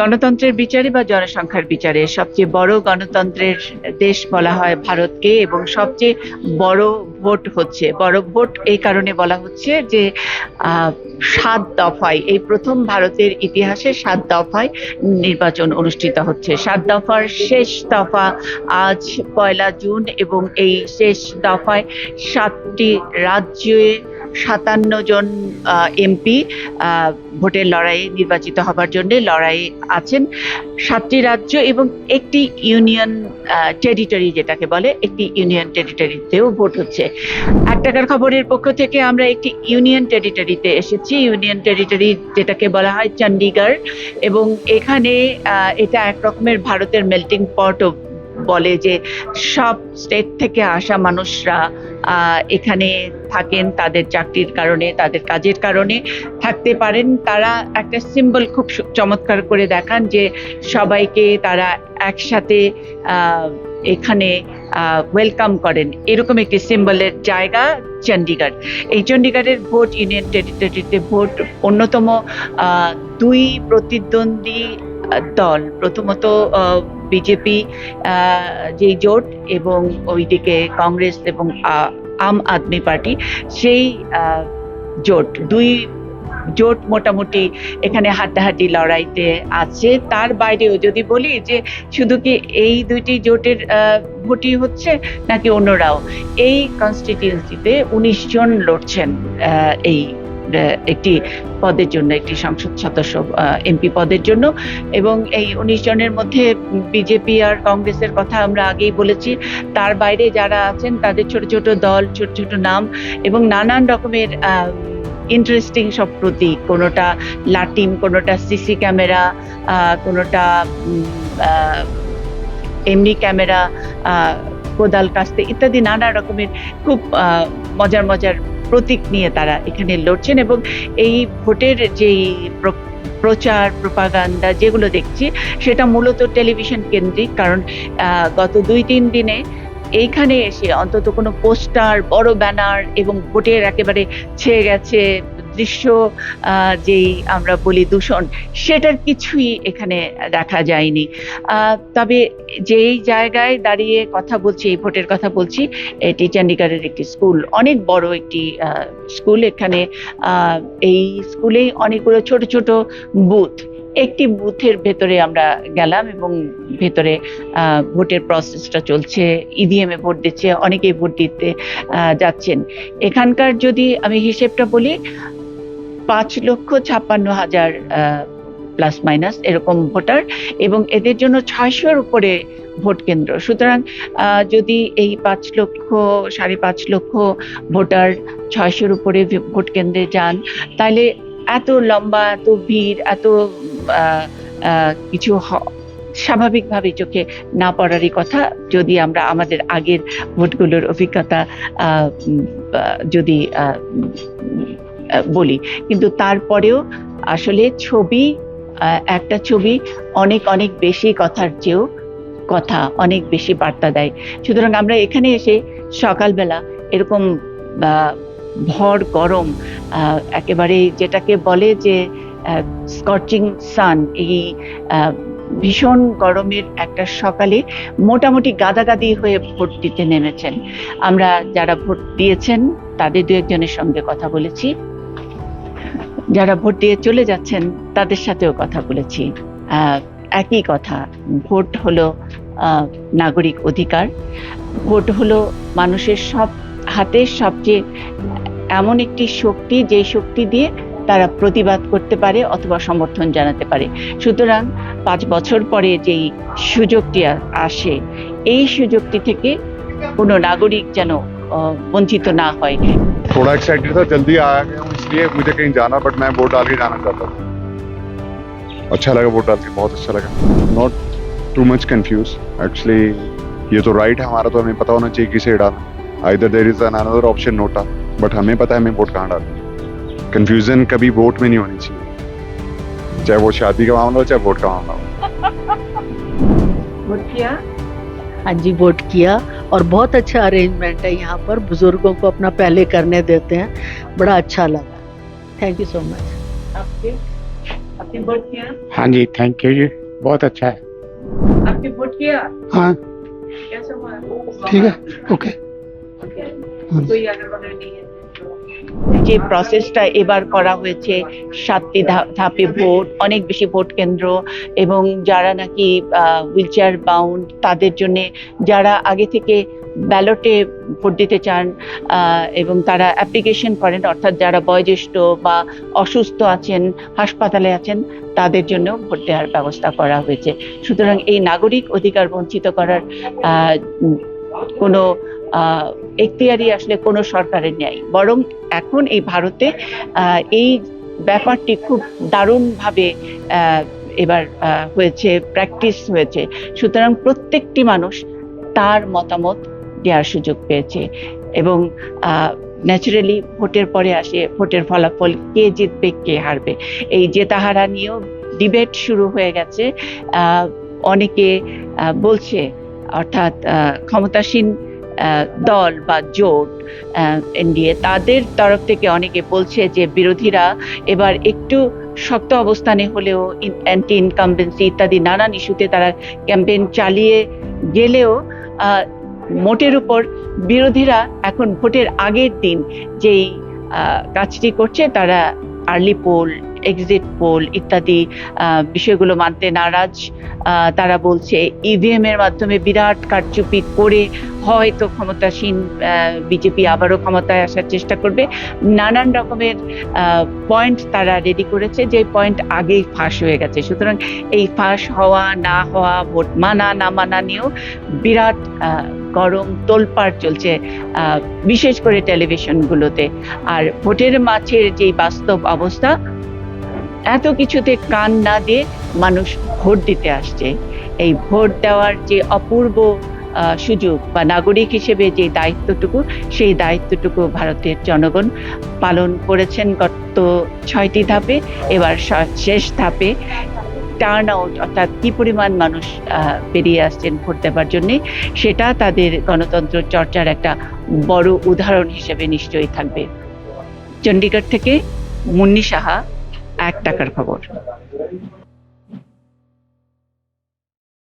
গণতন্ত্রের বিচারে বা জনসংখ্যার বিচারে সবচেয়ে বড় গণতন্ত্রের দেশ বলা হয় ভারতকে, এবং সবচেয়ে বড় ভোট হচ্ছে, বড় ভোট এই কারণে বলা হচ্ছে যে 7 দফায়, এই প্রথম ভারতের ইতিহাসে 7 দফায় নির্বাচন অনুষ্ঠিত হচ্ছে। 7 দফার শেষ দফা আজ 1 জুন, এবং এই শেষ দফায় 7টি রাজ্যে 57 জন এমপি ভোটের লড়াইয়ে নির্বাচিত হবার জন্য লড়াই আছেন। 7টি রাজ্য এবং একটি ইউনিয়ন টেরিটরি, যেটাকে বলে একটি ইউনিয়ন টেরিটরিতেও ভোট হচ্ছে। এক টাকার খবরের পক্ষ থেকে আমরা একটি ইউনিয়ন টেরিটরিতে এসেছি। ইউনিয়ন টেরিটরি যেটাকে বলা হয় চণ্ডীগড়, এবং এখানে এটা এক রকমের ভারতের মেল্টিং পটও বলে, যে সব স্টেট থেকে আসা মানুষরা এখানে থাকেন, তাদের চাকরির কারণে, তাদের কাজের কারণে থাকতে পারেন। তারা একটা সিম্বল খুব চমৎকার করে দেখান, যে সবাইকে তারা একসাথে এখানে ওয়েলকাম করেন, এরকম একটি সিম্বলের জায়গা চণ্ডীগড়। এই চণ্ডীগড়ের ভোট, ইউনিয়ন টেরিটরিতে ভোট, অন্যতম 2 প্রতিদ্বন্দ্বী দল, প্রথমত বিজেপি যে জোট, এবং ওইদিকে কংগ্রেস এবং আম আদমি পার্টি, সেই জোট, 2 জোট মোটামুটি এখানে হাড্ডাহাড্ডি লড়াইতে আছে। তার বাইরেও যদি বলি যে শুধু কি এই 2টি জোটের ভোটই হচ্ছে নাকি অন্যরাও, এই কনস্টিটিউয়েন্সিতে 19 জন লড়ছেন এই একটি পদের জন্য, একটি সংসদ সদস্য এমপি পদের জন্য। এবং এই 19 জনের মধ্যে বিজেপি আর কংগ্রেসের কথা আমরা আগেই বলেছি। তার বাইরে যারা আছেন তাদের ছোট ছোট দল, ছোট ছোট নাম, এবং নানান রকমের ইন্টারেস্টিং সব প্রতীক, কোনোটা লাটিম, কোনোটা সিসি ক্যামেরা, কোনোটা এমনি ক্যামেরা, কোদাল কাস্তে ইত্যাদি নানা রকমের খুব মজার মজার প্রতীক নিয়ে তারা এখানে লড়ছেন। এবং এই ভোটের যেই প্রচার প্রপাগান্ডা যেগুলো দেখছি, সেটা মূলত টেলিভিশন কেন্দ্রিক, কারণ গত 2-3 দিনে এইখানে এসে অন্তত কোনো পোস্টার, বড় ব্যানার এবং ভোটের একেবারে ছেয়ে গেছে দৃশ্য, যেই আমরা বলি দূষণ, সেটার কিছুই এখানে দেখা যায়নি। তবে যেই জায়গায় দাঁড়িয়ে কথা বলছি, এই ভোটের কথা বলছি, এটি চণ্ডীগড়ের একটি স্কুল, অনেক বড় একটি স্কুল। এখানে এই স্কুলেই অনেকগুলো ছোট ছোট বুথ। একটি বুথের ভেতরে আমরা গেলাম, এবং ভেতরে ভোটের প্রসেসটা চলছে, ইভিএম এ ভোট দিচ্ছে, অনেকেই ভোট দিতে যাচ্ছেন। এখানকার যদি আমি হিসেবটা বলি, 5,56,000 প্লাস মাইনাস এরকম ভোটার, এবং এদের জন্য 600-র উপরে ভোট কেন্দ্র। সুতরাং যদি এই 5 লক্ষ, 5.5 লক্ষ ভোটার 600-র উপরে ভোট কেন্দ্রে যান, তাহলে এত লম্বা, এত ভিড়, এত কিছু স্বাভাবিকভাবে চোখে না পড়ারই কথা, যদি আমরা আমাদের আগের ভোটগুলোর অভিজ্ঞতা যদি বলি। কিন্তু তারপরেও আসলে ছবি, একটা ছবি অনেক অনেক বেশি কথার চেয়েও কথা অনেক বেশি বার্তা দেয়। সুতরাং আমরা এখানে এসে সকালবেলা এরকম ভর গরম, একেবারে যেটাকে বলে যে স্কচিং সান, এই ভীষণ গরমের একটা সকালে মোটামুটি গাদাগাদি হয়ে ভোট দিতে নেমেছেন। আমরা যারা ভোট দিয়েছেন তাদের 2-1 জনের সঙ্গে কথা বলেছি, যারা ভোট দিয়ে চলে যাচ্ছেন তাদের সাথেও কথা বলেছি। একই কথা, ভোট হলো নাগরিক অধিকার, ভোট হলো মানুষের সব হাতে সবচেয়ে এমন একটি শক্তি, যে শক্তি দিয়ে তারা প্রতিবাদ করতে পারে অথবা সমর্থন জানাতে পারে। সুতরাং 5 বছর পরে যেই সুযোগটি আসে, এই সুযোগটি থেকে কোনো নাগরিক যেন वंचित ना हो। थोड़ा एक्साइटेड था, जल्दी आ गया हूँ इसलिए मुझे कहीं जाना, बट मैं वोट डाल के जाना चाहता था। अच्छा लगा वोट डाल के, बहुत अच्छा लगा। Not too much confuse actually, ये तो राइट है हमारा, तो हमें पता होना चाहिए किसे डालना। Either there is another option NOTA, but हमें पता है हमें वोट कहाँ डालना। कंफ्यूजन कभी वोट में नहीं होनी चाहिए, चाहे वो शादी का मामला हो चाहे वोट का मामला हो। वोट किया? हाँ जी, वोट किया, और बहुत अच्छा अरेंजमेंट है यहाँ पर, बुजुर्गों को अपना पहले करने देते हैं, बड़ा अच्छा लगा। Thank you so much. आपके आपने वोट किया? हाँ जी, थैंक यू जी, बहुत अच्छा है। आपने वोट किया? हाँ कैसा हुआ? ठीक है, ओके। कोई আগ্রহ নেই। যে প্রসেসটা এবার করা হয়েছে 7টি ধাপে ভোট, অনেক বেশি ভোট কেন্দ্র এবং যারা নাকি হুইলচেয়ার বাউন্ড তাদের জন্য, যারা আগে থেকে ব্যালটে ভোট দিতে চান এবং তারা অ্যাপ্লিকেশন করেন, অর্থাৎ যারা বয়োজ্যেষ্ঠ বা অসুস্থ আছেন, হাসপাতালে আছেন, তাদের জন্য ভোট দেওয়ার ব্যবস্থা করা হয়েছে। সুতরাং এই নাগরিক অধিকার বঞ্চিত করার কোনো এখতিয়ারই আসলে কোনো সরকারের নেই, বরং এখন এই ভারতে এই ব্যাপারটি খুব দারুণভাবে এবার হয়েছে, প্র্যাকটিস হয়েছে। সুতরাং প্রত্যেকটি মানুষ তার মতামত দেওয়ার সুযোগ পেয়েছে এবং ন্যাচারালি ভোটের পরে আসে ভোটের ফলাফল, কে জিতবে কে হারবে, এই জেতাহারা নিয়েও ডিবেট শুরু হয়ে গেছে। অনেকে বলছে, অর্থাৎ ক্ষমতাসীন দল বা জোট এনডিএ, তাদের তরফ থেকে অনেকে বলছে যে বিরোধীরা এবার একটু শক্ত অবস্থানে হলেও অ্যান্টি ইনকামবেন্সি ইত্যাদি নানান ইস্যুতে তারা ক্যাম্পেইন চালিয়ে গেলেও মোটের উপর বিরোধীরা এখন ভোটের আগের দিন যেই কাজটি করছে, তারা আর্লি পোল, এক্সিট পোল ইত্যাদি বিষয়গুলো মানতে নারাজ। তারা বলছে ইভিএম এর মাধ্যমে বিরাট কারচুপি করে হয়তো ক্ষমতাসীন বিজেপি আবারও ক্ষমতায় আসার চেষ্টা করবে। নানান রকমের পয়েন্ট তারা রেডি করেছে, যে পয়েন্ট আগেই ফাঁস হয়ে গেছে। সুতরাং এই ফাঁস হওয়া না হওয়া, ভোট মানা না মানা নিয়েও বিরাট গরম তোলপাড় চলছে, বিশেষ করে টেলিভিশনগুলোতে। আর ভোটের মাঝের যে বাস্তব অবস্থা, এত কিছুতে কান না দিয়ে মানুষ ভোট দিতে আসছে। এই ভোট দেওয়ার যে অপূর্ব সুযোগ বা নাগরিক হিসেবে যে দায়িত্বটুকু, সেই দায়িত্বটুকু ভারতের জনগণ পালন করেছেন গত 6টি ধাপে। এবার শেষ ধাপে টার্ন আউট, অর্থাৎ কি পরিমাণ মানুষ বেরিয়ে আসছেন ভোট দেওয়ার জন্যে, সেটা তাদের গণতন্ত্র চর্চার একটা বড় উদাহরণ হিসেবে নিশ্চয়ই থাকবে। চণ্ডীগড় থেকে মুন্নি সাহা, 1 টাকার খবর।